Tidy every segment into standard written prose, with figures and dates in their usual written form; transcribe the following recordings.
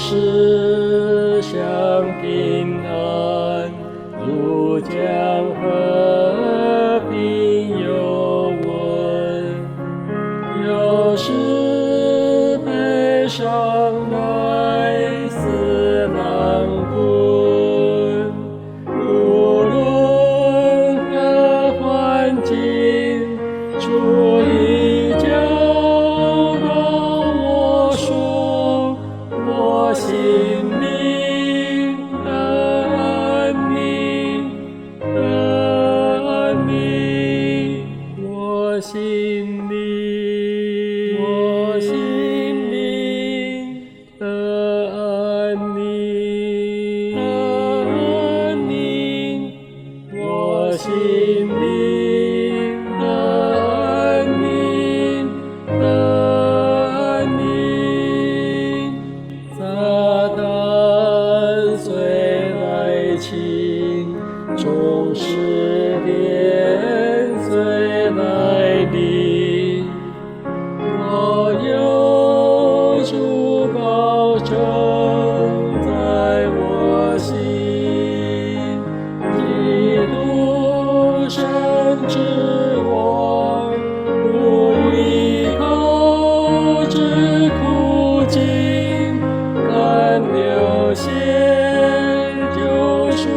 世上平安，如江河平有稳。有时悲伤来似浪滚，无论何环境，主已教导我说，我心灵的安宁，我心灵的安宁，我心灵的安宁，撒旦虽来侵，众试炼虽来临，我有主保证在我心，基督圣之王，不依靠之苦境，甘流血救赎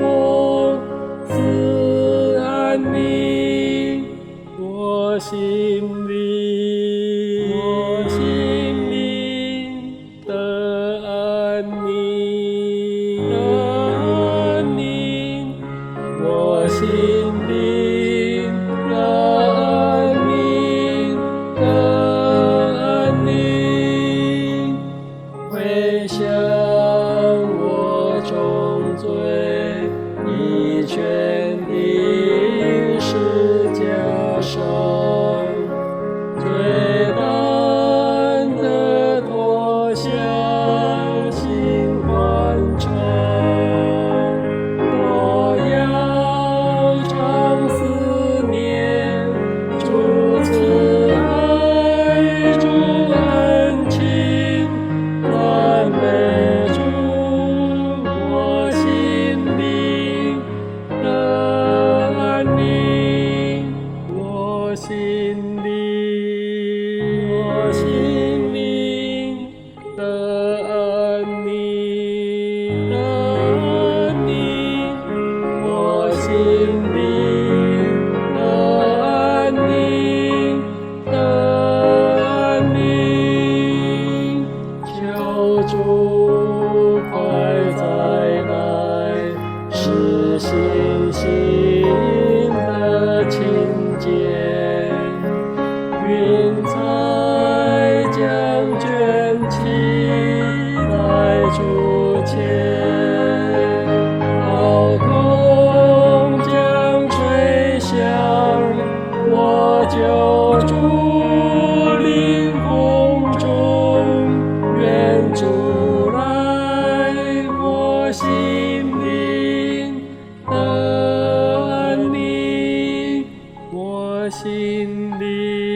我，赐安宁，我心灵的安宁，我心灵的安宁，回想我重罪，已全定十架上，最难的脱下心欢畅，我要常思念主慈爱，主恩情，赞美主，我心灵的安宁，我心灵的安宁，我心灵的安宁，求主快再来，使信心的清洁，云彩将卷起在主前，号筒将吹响，我救主临空中，愿主来，我心灵的安宁，我心灵